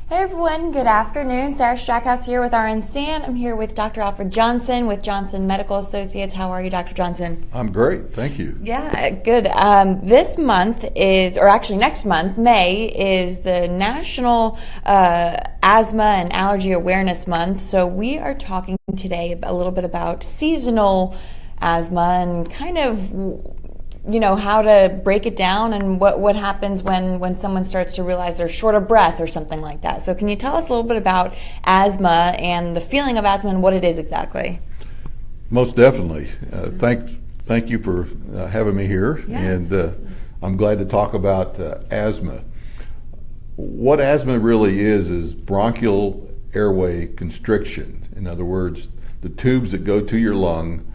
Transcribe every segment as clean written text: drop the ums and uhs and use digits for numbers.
Hey everyone, good afternoon. Sarah Strackhouse here with RNCN. I'm here with Dr. Alfred Johnson with Johnson Medical Associates. How are you, Dr. Johnson? I'm great, thank you. Yeah, good. This month is, or actually next month, May, is the National Asthma and Allergy Awareness Month. So we are talking today a little bit about seasonal asthma and kind of, you know, how to break it down and what happens when someone starts to realize they're short of breath or something like that. So can you tell us a little bit about asthma and the feeling of asthma and what it is exactly? Most definitely. Thank you for having me here, and I'm glad to talk about asthma. What asthma really is bronchial airway constriction. In other words, the tubes that go to your lung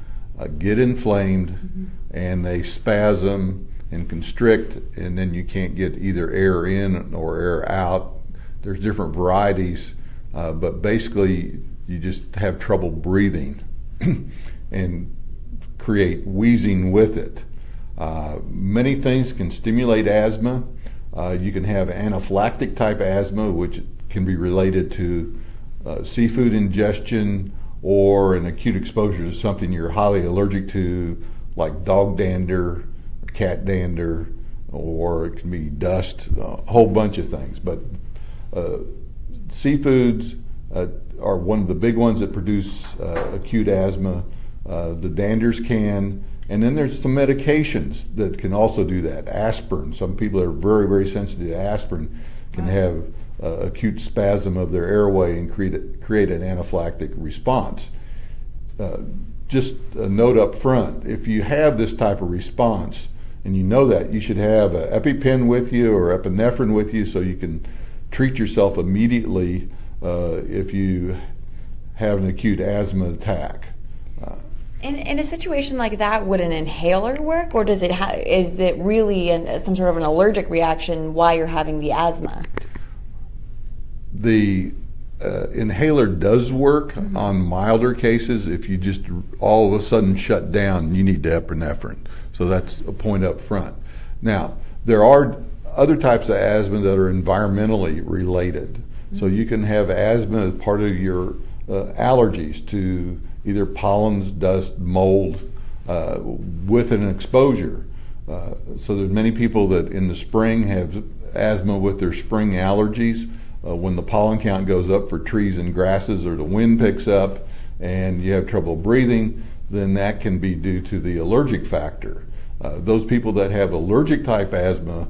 get inflamed and they spasm and constrict, and then you can't get either air in or air out. There's different varieties, but basically you just have trouble breathing and create wheezing with it. Many things can stimulate asthma. You can have anaphylactic type asthma, which can be related to seafood ingestion or an acute exposure to something you're highly allergic to, like dog dander, cat dander, or it can be dust, a whole bunch of things. But seafoods are one of the big ones that produce acute asthma. The danders can, and then there's some medications that can also do that. Aspirin, some people are very, very sensitive to aspirin, can have acute spasm of their airway and create an anaphylactic response. Just a note up front, if you have this type of response and you know that, you should have an EpiPen with you or epinephrine with you so you can treat yourself immediately if you have an acute asthma attack. In a situation like that, would an inhaler work, or is it really some sort of an allergic reaction while you're having the asthma? The inhaler does work on milder cases. If you just all of a sudden shut down, you need the epinephrine. So that's a point up front. Now, there are other types of asthma that are environmentally related. So you can have asthma as part of your allergies to either pollens, dust, mold, with an exposure. So there's many people that in the spring have asthma with their spring allergies. When the pollen count goes up for trees and grasses, or the wind picks up and you have trouble breathing, then that can be due to the allergic factor. Those people that have allergic type asthma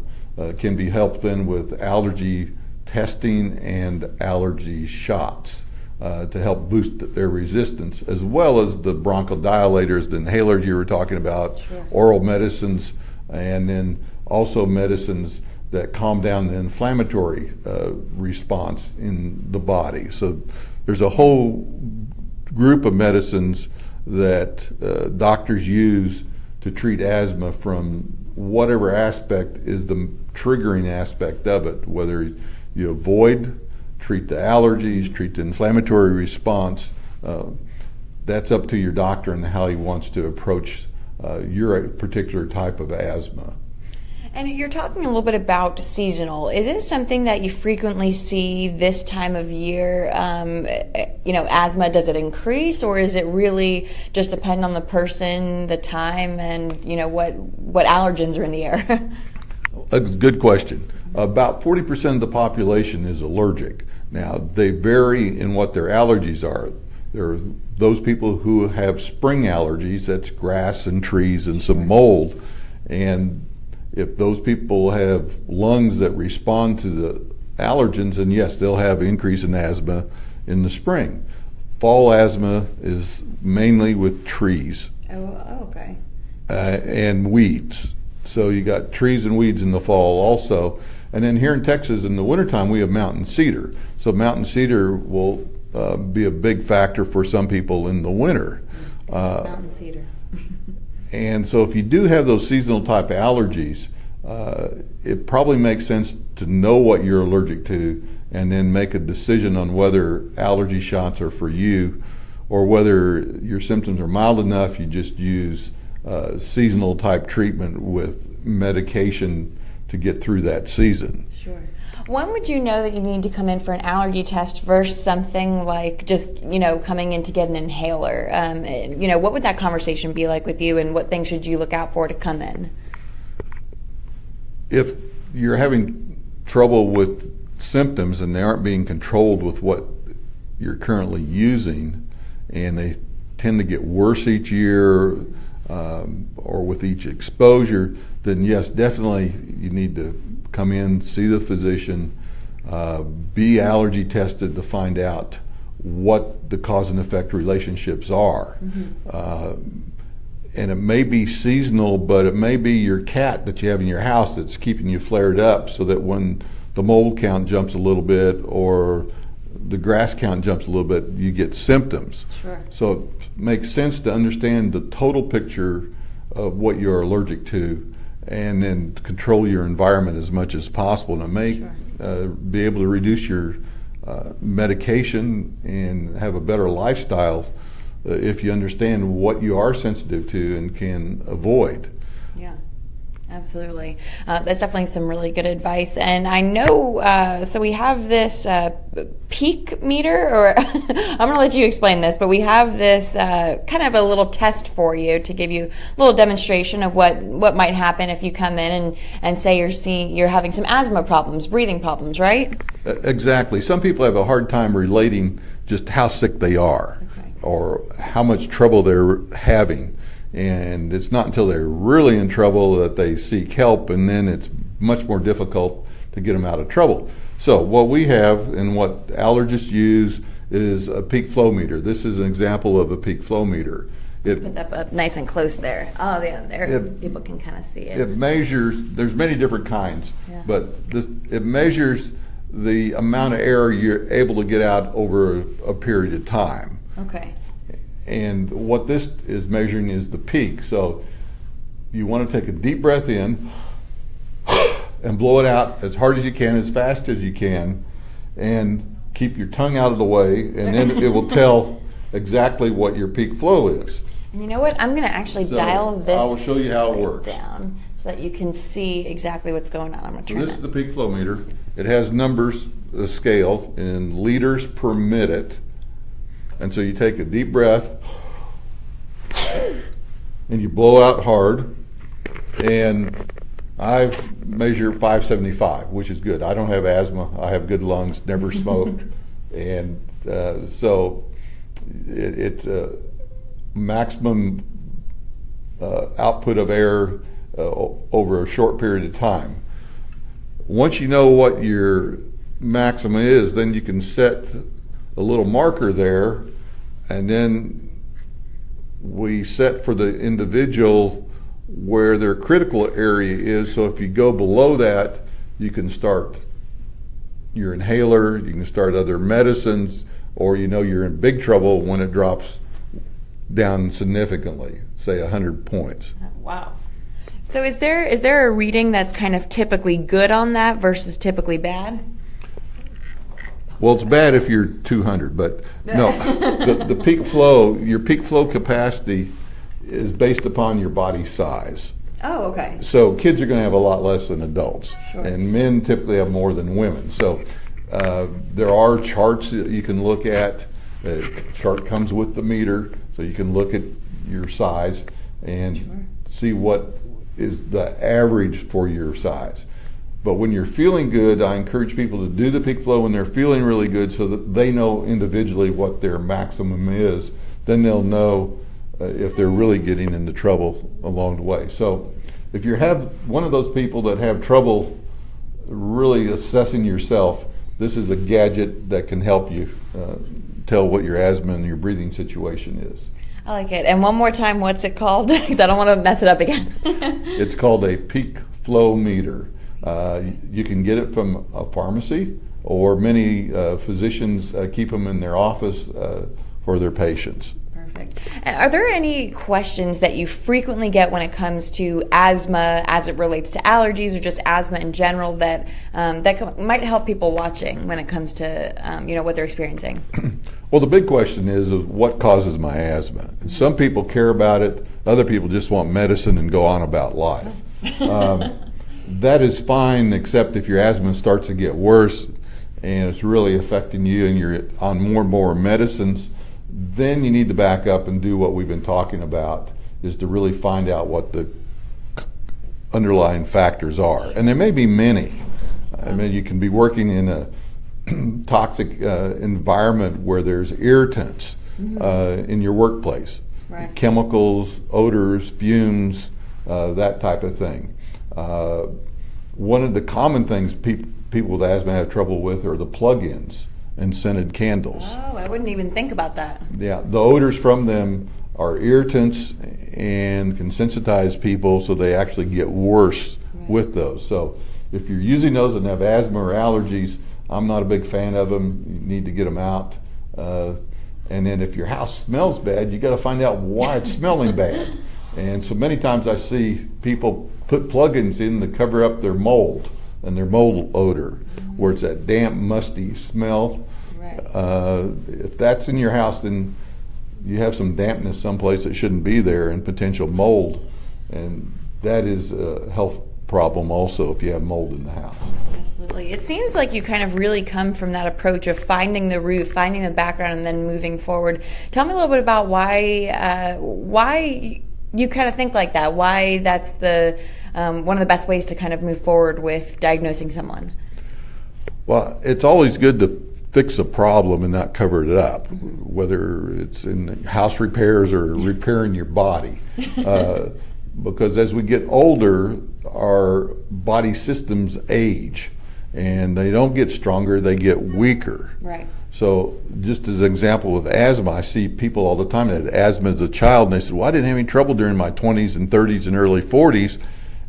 can be helped then with allergy testing and allergy shots to help boost their resistance, as well as the bronchodilators, the inhalers you were talking about, oral medicines, and then also medicines that calm down the inflammatory response in the body. So there's a whole group of medicines that doctors use to treat asthma from whatever aspect is the triggering aspect of it, whether you avoid, treat the allergies, treat the inflammatory response. That's up to your doctor and how he wants to approach your particular type of asthma. And you're talking a little bit about seasonal. Is it something that you frequently see this time of year? Asthma, does it increase, or is it really just depend on the person, the time, and what allergens are in the air? That's a good question. About 40% of the population is allergic. Now, they vary in what their allergies are. There are those people who have spring allergies, that's grass and trees and some mold, and if those people have lungs that respond to the allergens, then yes, they'll have increase in asthma in the spring. Fall asthma is mainly with trees. Okay. And weeds. So you got trees and weeds in the fall also. And then here in Texas in the wintertime we have mountain cedar. So mountain cedar will be a big factor for some people in the winter. Mountain cedar. And so if you do have those seasonal type allergies, it probably makes sense to know what you're allergic to and then make a decision on whether allergy shots are for you or whether your symptoms are mild enough you just use seasonal type treatment with medication to get through that season. Sure. When would you know that you need to come in for an allergy test versus something like just, coming in to get an inhaler? What would that conversation be like with you, and what things should you look out for to come in? If you're having trouble with symptoms and they aren't being controlled with what you're currently using, and they tend to get worse each year or with each exposure, then yes, definitely you need to come in, see the physician, be allergy tested to find out what the cause and effect relationships are. And it may be seasonal, but it may be your cat that you have in your house that's keeping you flared up, so that when the mold count jumps a little bit or the grass count jumps a little bit, you get symptoms. Sure. So it makes sense to understand the total picture of what you're allergic to, and then control your environment as much as possible, and be able to reduce your medication and have a better lifestyle if you understand what you are sensitive to and can avoid. Yeah. Absolutely. That's definitely some really good advice. And I know, so we have this peak meter, or I'm going to let you explain this, but we have this kind of a little test for you to give you a little demonstration of what might happen if you come in and say you're having some asthma problems, breathing problems, right? Exactly. Some people have a hard time relating just how sick they are, or how much trouble they're having. And it's not until they're really in trouble that they seek help, and then it's much more difficult to get them out of trouble. So what we have and what allergists use is a peak flow meter. This is an example of a peak flow meter. Put that up nice and close there. Oh, yeah, there people can kind of see it. It measures, there's many different kinds, but it measures the amount of air you're able to get out over a period of time. Okay. And what this is measuring is the peak. So you want to take a deep breath in and blow it out as hard as you can, as fast as you can, and keep your tongue out of the way, and then it will tell exactly what your peak flow is. And you know what? I'm going to actually dial this. I will show you how it works down so that you can see exactly what's going on. I'm going to turn this is the peak flow meter. It has numbers, a scale in liters per minute. And so you take a deep breath and you blow out hard, and I've measured 575, which is good. I don't have asthma. I have good lungs, never smoked. And so it's maximum output of air over a short period of time. Once you know what your maximum is, then you can set a little marker there, and then we set for the individual where their critical area is. So if you go below that, you can start your inhaler, you can start other medicines, or you're in big trouble when it drops down significantly, say 100 points. Wow. So is there a reading that's kind of typically good on that versus typically bad? Well, it's bad if you're 200, but no. The peak flow, your peak flow capacity is based upon your body size. Oh, okay. So kids are going to have a lot less than adults, sure. And men typically have more than women. So there are charts that you can look at. The chart comes with the meter, so you can look at your size and see what is the average for your size. But when you're feeling good, I encourage people to do the peak flow when they're feeling really good, so that they know individually what their maximum is. Then they'll know if they're really getting into trouble along the way. So if you have one of those people that have trouble really assessing yourself, this is a gadget that can help you tell what your asthma and your breathing situation is. I like it. And one more time, what's it called? Because I don't want to mess it up again. It's called a peak flow meter. You can get it from a pharmacy, or many physicians keep them in their office for their patients. Perfect. And are there any questions that you frequently get when it comes to asthma as it relates to allergies, or just asthma in general, that might help people watching when it comes to what they're experiencing? Well, the big question is what causes my asthma? And some people care about it. Other people just want medicine and go on about life. that is fine, except if your asthma starts to get worse and it's really affecting you and you're on more and more medicines, then you need to back up and do what we've been talking about, is to really find out what the underlying factors are. And there may be many. I mean, you can be working in a toxic environment where there's irritants in your workplace, right. Chemicals, odors, fumes, that type of thing. One of the common things people with asthma have trouble with are the plug-ins and scented candles. Oh, I wouldn't even think about that. Yeah, the odors from them are irritants and can sensitize people, so they actually get worse with those. So if you're using those and have asthma or allergies, I'm not a big fan of them. You need to get them out. And then if your house smells bad, you got to find out why it's smelling bad. And so many times I see people put plugins in to cover up their mold and their mold odor, where it's that damp, musty smell. Right. If that's in your house, then you have some dampness someplace that shouldn't be there and potential mold. And that is a health problem also if you have mold in the house. Absolutely. It seems like you kind of really come from that approach of finding the root, finding the background, and then moving forward. Tell me a little bit about why you kind of think like that, why that's the one of the best ways to kind of move forward with diagnosing someone. Well, it's always good to fix a problem and not cover it up, whether it's in house repairs or repairing your body. Because as we get older, our body systems age, and they don't get stronger, they get weaker. Right. So just as an example with asthma, I see people all the time that had asthma as a child, and they said, well, I didn't have any trouble during my 20s and 30s and early 40s,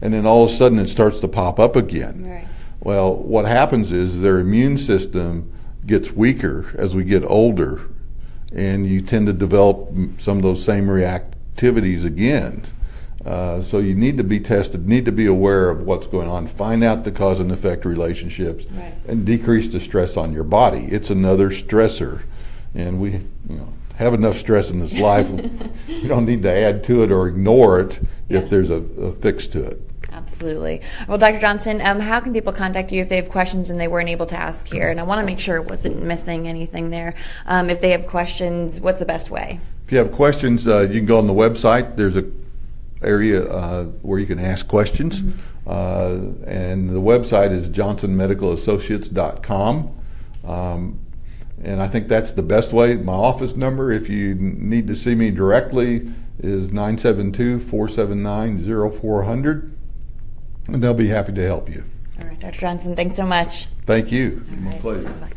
and then all of a sudden it starts to pop up again. Right. Well, what happens is their immune system gets weaker as we get older, and you tend to develop some of those same reactivities again. So you need to be tested, need to be aware of what's going on, find out the cause and effect relationships, right. and decrease the stress on your body. It's another stressor, and we have enough stress in this life. We don't need to add to it or ignore it if there's a fix to it. Absolutely. Well, Dr. Johnson, how can people contact you if they have questions and they weren't able to ask here? And I want to make sure it wasn't missing anything there. If they have questions, what's the best way? If you have questions, you can go on the website. There's a area where you can ask questions. And the website is johnsonmedicalassociates.com. And I think that's the best way. My office number, if you need to see me directly, is 972-479-0400. And they'll be happy to help you. All right, Dr. Johnson, thanks so much. Thank you. All My right. pleasure. Bye-bye.